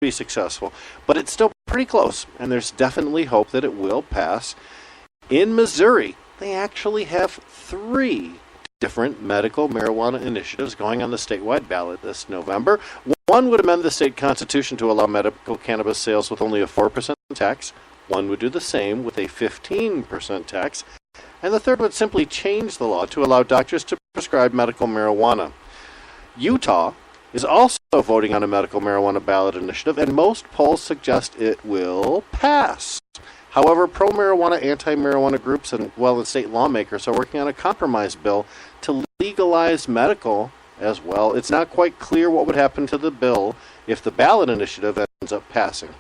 be successful, but it's still pretty close, and there's definitely hope that it will pass. In Missouri, they actually have 3 different medical marijuana initiatives going on the statewide ballot this November. One would amend the state constitution to allow medical cannabis sales with only a 4% tax. One would do the same with a 15% tax. And the third would simply change the law to allow doctors to prescribe medical marijuana. Utah is also voting on a medical marijuana ballot initiative, and most polls suggest it will pass. However, pro-marijuana, anti-marijuana groups and, the state lawmakers are working on a compromise bill to legalize medical as well. It's not quite clear what would happen to the bill if the ballot initiative ends up passing.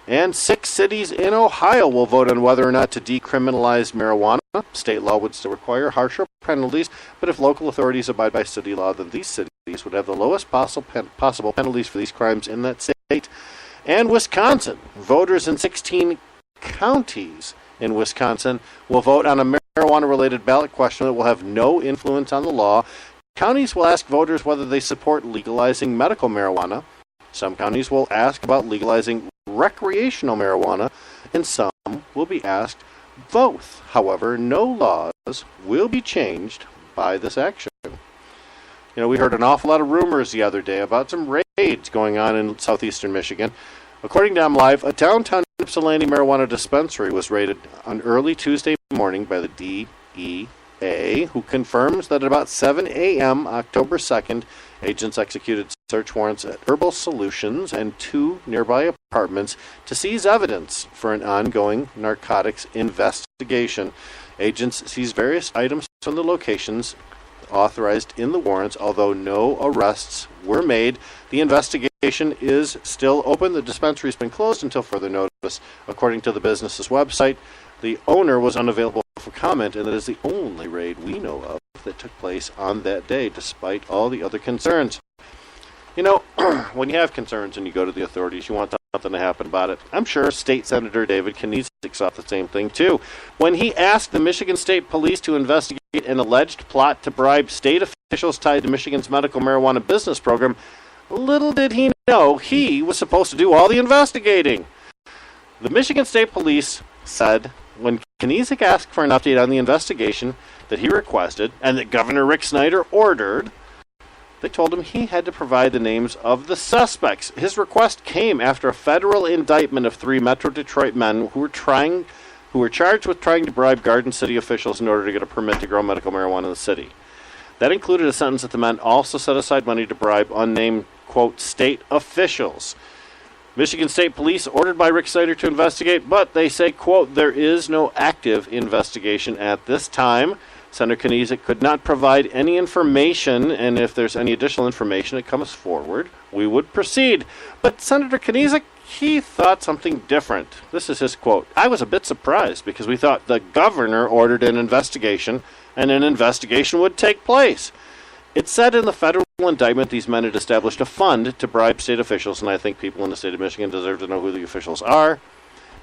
And 6 cities in Ohio will vote on whether or not to decriminalize marijuana. State law would still require harsher penalties, but if local authorities abide by city law, then these cities would have the lowest possible penalties for these crimes in that state. And Wisconsin, voters in 16 counties in Wisconsin will vote on a marijuana-related ballot question that will have no influence on the law. Counties will ask voters whether they support legalizing medical marijuana. Some counties will ask about legalizing recreational marijuana, and some will be asked both. However, no laws will be changed by this action. We heard an awful lot of rumors the other day about some raids going on in southeastern Michigan. According to MLive, a downtown Ypsilanti marijuana dispensary was raided on early Tuesday morning by the DEA, who confirms that at about 7 a.m. October 2nd, agents executed search warrants at Herbal Solutions and 2 nearby apartments to seize evidence for an ongoing narcotics investigation. Agents seized various items from the locations authorized in the warrants, although no arrests were made. The investigation is still open. The dispensary has been closed until further notice. According to the business's website, the owner was unavailable for comment, and that is the only raid we know of that took place on that day, despite all the other concerns. When you have concerns and you go to the authorities, you want something to happen about it. I'm sure State Senator David Kniezek thought the same thing, too. When he asked the Michigan State Police to investigate an alleged plot to bribe state officials tied to Michigan's medical marijuana business program, little did he know he was supposed to do all the investigating. The Michigan State Police said when Kniezek asked for an update on the investigation that he requested and that Governor Rick Snyder ordered, they told him he had to provide the names of the suspects. His request came after a federal indictment of 3 Metro Detroit men who were charged with trying to bribe Garden City officials in order to get a permit to grow medical marijuana in the city. That included a sentence that the men also set aside money to bribe unnamed, quote, state officials. Michigan State Police ordered by Rick Snyder to investigate, but they say, quote, there is no active investigation at this time. Senator Kniezek could not provide any information, and if there's any additional information that comes forward, we would proceed. But Senator Kniezek, he thought something different. This is his quote. I was a bit surprised because we thought the governor ordered an investigation, and an investigation would take place. It said in the federal indictment these men had established a fund to bribe state officials, and I think people in the state of Michigan deserve to know who the officials are.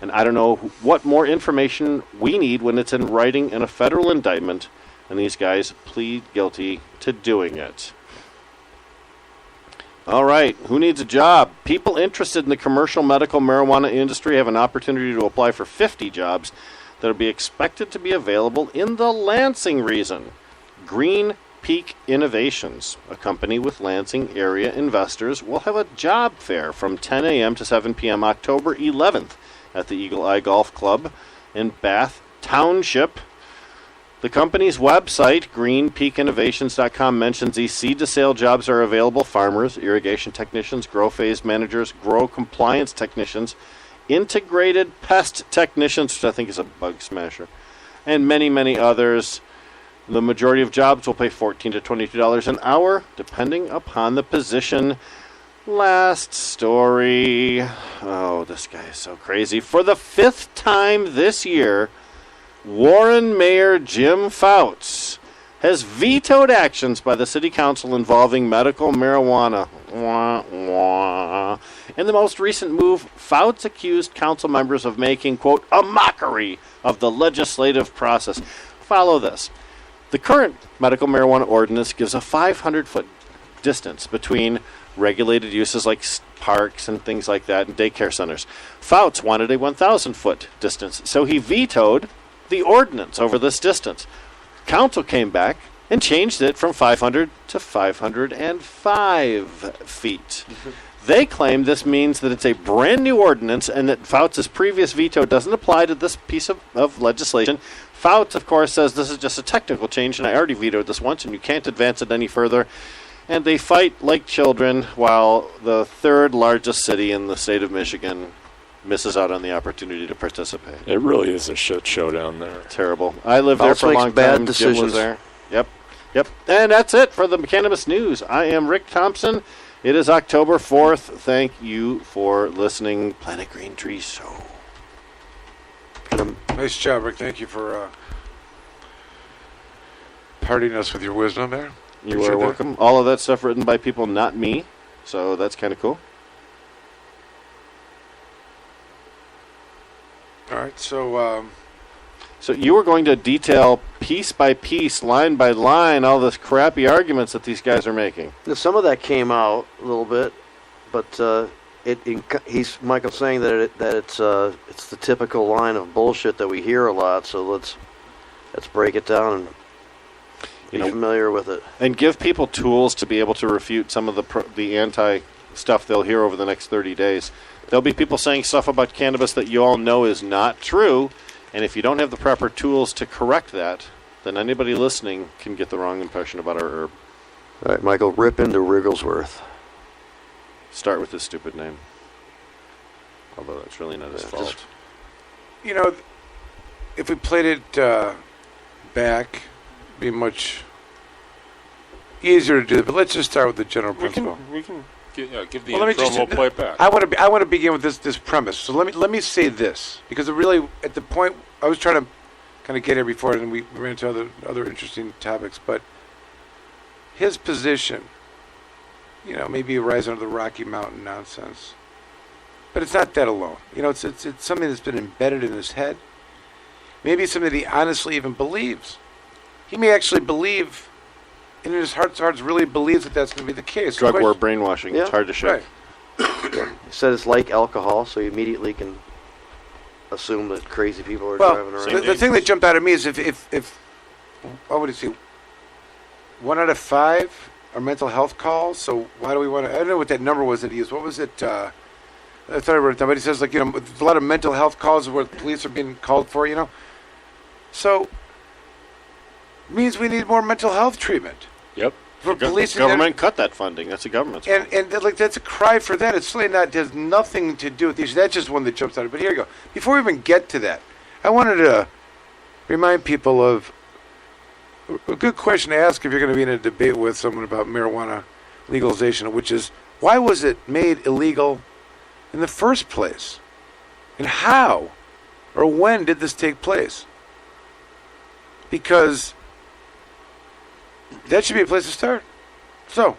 And I don't know what more information we need when it's in writing in a federal indictment, and these guys plead guilty to doing it. All right, who needs a job? People interested in the commercial medical marijuana industry have an opportunity to apply for 50 jobs that will be expected to be available in the Lansing region. Green Peak Innovations, a company with Lansing area investors, will have a job fair from 10 a.m. to 7 p.m. October 11th at the Eagle Eye Golf Club in Bath Township. The company's website, greenpeakinnovations.com, mentions these seed-to-sale jobs are available. Farmers, irrigation technicians, grow phase managers, grow compliance technicians, integrated pest technicians, which I think is a bug smasher, and many, many others. The majority of jobs will pay $14 to $22 an hour, depending upon the position. Last story. Oh, this guy is so crazy. For the 5th time this year, Warren Mayor Jim Fouts has vetoed actions by the city council involving medical marijuana. Wah, wah. In the most recent move, Fouts accused council members of making, quote, a mockery of the legislative process. Follow this. The current medical marijuana ordinance gives a 500-foot distance between regulated uses like parks and things like that and daycare centers. Fouts wanted a 1,000-foot distance, so he vetoed the ordinance over this distance. Council came back and changed it from 500 to 505 feet. They claim this means that it's a brand new ordinance and that Fouts' previous veto doesn't apply to this piece of legislation. Fouts, of course, says this is just a technical change, and I already vetoed this once, and you can't advance it any further. And they fight like children while the third largest city in the state of Michigan misses out on the opportunity to participate. It really is a shit show down there. Terrible. I lived there for a long time. Jim was there. Yep. And that's it for the Cannabis News. I am Rick Thompson. It is October 4th. Thank you for listening. Planet Green Tree Show. Nice job, Rick. Thank you for partying us with your wisdom there. You are welcome. All of that stuff written by people, not me. So that's kind of cool. All right, so you were going to detail piece by piece, line by line, all this crappy arguments that these guys are making. Some of that came out a little bit, but he's Michael's saying that it's the typical line of bullshit that we hear a lot. So let's break it down and be familiar with it, and give people tools to be able to refute some of the anti stuff they'll hear over the next 30 days. There'll be people saying stuff about cannabis that you all know is not true, and if you don't have the proper tools to correct that, then anybody listening can get the wrong impression about our herb. All right, Michael, rip into Wrigglesworth. Start with his stupid name. Although that's really not his fault. if we played it back, it'd be much easier to do. But let's just start with the general principle. We can give the intro and we'll play it back. I want to begin with this premise. So let me say this, because it really, at the point I was trying to kind of get here before, and we ran into other interesting topics. But his position, maybe a rise under the Rocky Mountain nonsense, but it's not that alone. It's something that's been embedded in his head. Maybe it's something that he honestly even believes. He may actually believe, and in his heart of hearts really believes that that's going to be the case. Drug war brainwashing. Yeah. It's hard to shake. Right. He said it's like alcohol, so you immediately can assume that crazy people are driving around. The thing that jumped out at me is if what would you say, 1 out of 5 are mental health calls. So why do we want to? I don't know what that number was that he used. What was it? I thought I wrote it down, but he says a lot of mental health calls where the police are being called for. So it means we need more mental health treatment. Yep. For police, government cut that funding. That's a government's and that's a cry for that. It's really not. Has nothing to do with the issue. That's just one that jumps out. But here you go. Before we even get to that, I wanted to remind people of a good question to ask if you're going to be in a debate with someone about marijuana legalization, which is, why was it made illegal in the first place? And how or when did this take place? Because that should be a place to start. So,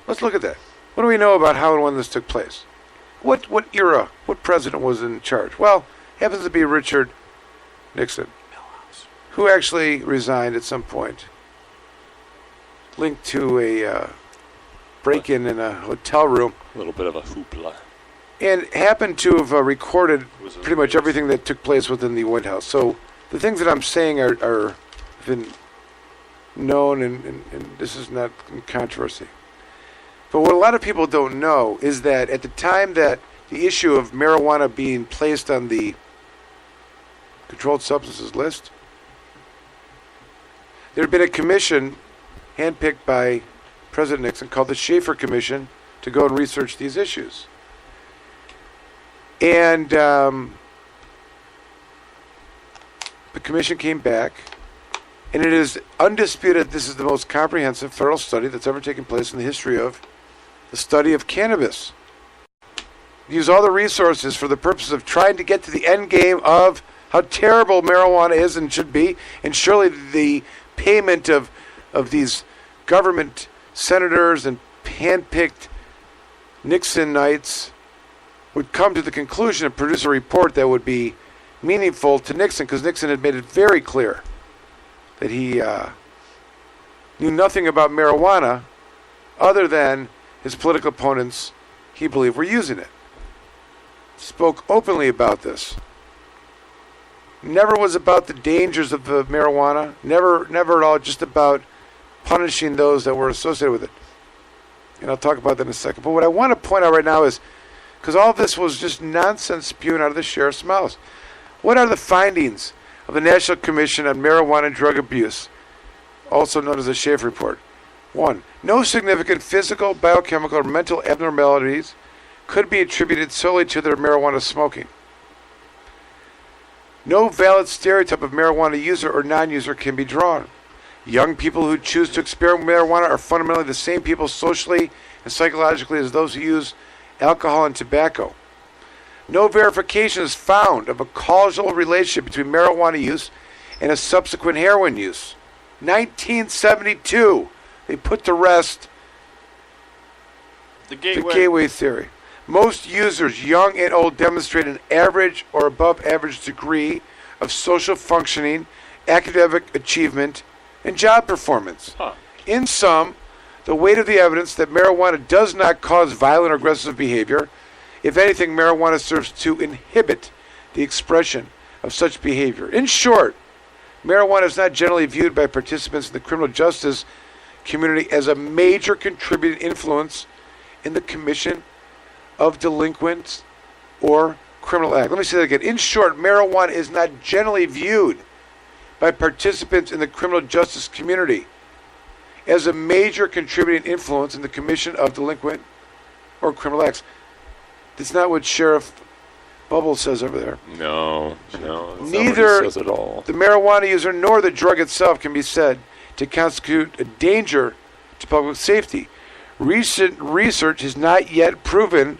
let's look at that. What do we know about how and when this took place? What era, what president was in charge? Well, happens to be Richard Nixon, who actually resigned at some point, linked to a break-in in a hotel room. A little bit of a hoopla. And happened to have recorded pretty much everything that took place within the White House. So the things that I'm saying are been known, and this is not controversy. But what a lot of people don't know is that at the time that the issue of marijuana being placed on the controlled substances list, there had been a commission handpicked by President Nixon called the Schaefer Commission to go and research these issues. And the commission came back, and it is undisputed this is the most comprehensive federal study that's ever taken place in the history of the study of cannabis. Use all the resources for the purpose of trying to get to the end game of how terrible marijuana is and should be, and surely the payment of these government senators and handpicked Nixonites would come to the conclusion and produce a report that would be meaningful to Nixon, because Nixon had made it very clear that he knew nothing about marijuana other than his political opponents, he believed, were using it. Spoke openly about this. Never was about the dangers of the marijuana. Never at all just about punishing those that were associated with it. And I'll talk about that in a second. But what I want to point out right now is, because all of this was just nonsense spewing out of the sheriff's mouth. What are the findings of the National Commission on Marijuana and Drug Abuse, also known as the Schaefer Report? 1. No significant physical, biochemical, or mental abnormalities could be attributed solely to their marijuana smoking. No valid stereotype of marijuana user or non-user can be drawn. Young people who choose to experiment with marijuana are fundamentally the same people socially and psychologically as those who use alcohol and tobacco. No verification is found of a causal relationship between marijuana use and a subsequent heroin use. 1972, they put to rest the gateway theory. Most users, young and old, demonstrate an average or above average degree of social functioning, academic achievement, and job performance. In sum, the weight of the evidence that marijuana does not cause violent or aggressive behavior. If anything, marijuana serves to inhibit the expression of such behavior. In short, marijuana is not generally viewed by participants in the criminal justice community as a major contributing influence in the commission of delinquents or criminal act. Let me say that again. In short, marijuana is not generally viewed by participants in the criminal justice community as a major contributing influence in the commission of delinquent or criminal acts. That's not what Sheriff Bubbles says over there. No. Neither says at all. The marijuana user nor the drug itself can be said to constitute a danger to public safety. Recent research has not yet proven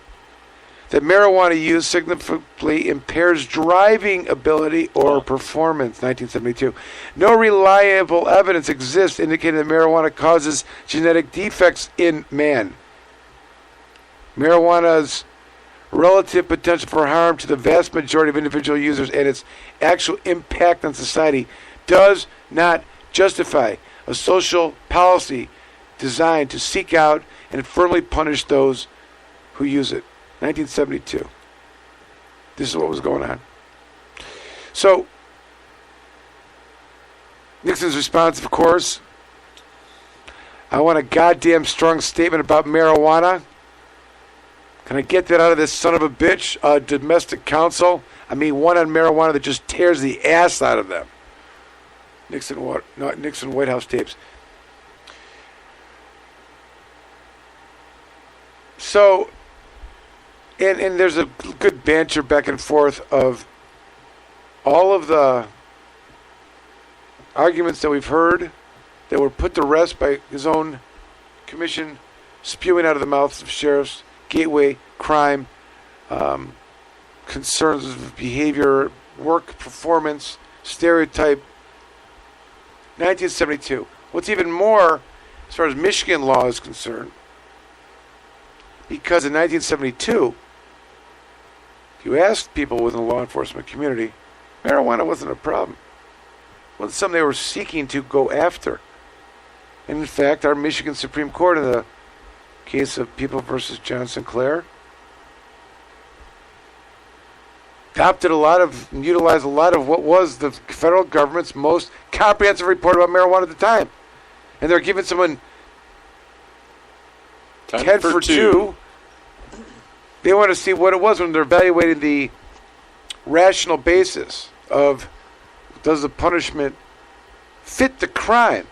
that marijuana use significantly impairs driving ability or performance. 1972. No reliable evidence exists indicating that marijuana causes genetic defects in man. Marijuana's relative potential for harm to the vast majority of individual users and its actual impact on society does not justify a social policy designed to seek out and firmly punish those who use it. 1972. This is what was going on. So, Nixon's response, of course, I want a goddamn strong statement about marijuana. Can I get that out of this son of a bitch? Domestic counsel. I mean, one on marijuana that just tears the ass out of them. Nixon White House tapes. So, and there's a good banter back and forth of all of the arguments that we've heard that were put to rest by his own commission, spewing out of the mouths of sheriffs, gateway, crime, concerns of behavior, work performance, stereotype. 1972. What's even more, as far as Michigan law is concerned, because in 1972, if you asked people within the law enforcement community, marijuana wasn't a problem. It wasn't something they were seeking to go after. And in fact, our Michigan Supreme Court, in the case of People versus John Sinclair, adopted and utilized a lot of what was the federal government's most comprehensive report about marijuana at the time. And they're giving someone 10 for 2. They want to see what it was when they're evaluating the rational basis of, does the punishment fit the crime?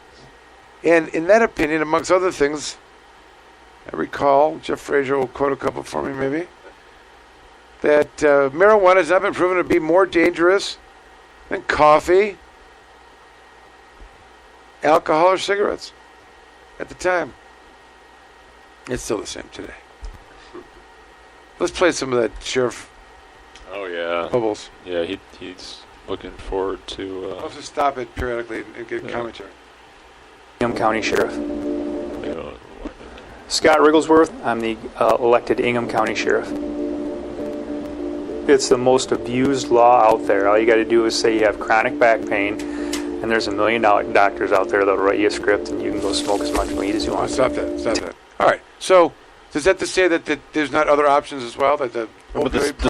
And in that opinion, amongst other things, I recall, Jeff Frazier will quote a couple for me maybe, that marijuana has not been proven to be more dangerous than coffee, alcohol, or cigarettes at the time. It's still the same today. Let's play some of that, Sheriff. Oh, yeah. Bubbles. Yeah, he's looking forward to... I'll just stop it periodically and get commentary. Ingham County Sheriff. Scott Rigglesworth. I'm the elected Ingham County Sheriff. It's the most abused law out there. All you got to do is say you have chronic back pain, and there's $1 million doctors out there that'll write you a script, and you can go smoke as much weed as you want. Stop that. All right. So, Does that to say that there's not other options as well? That the But the opioid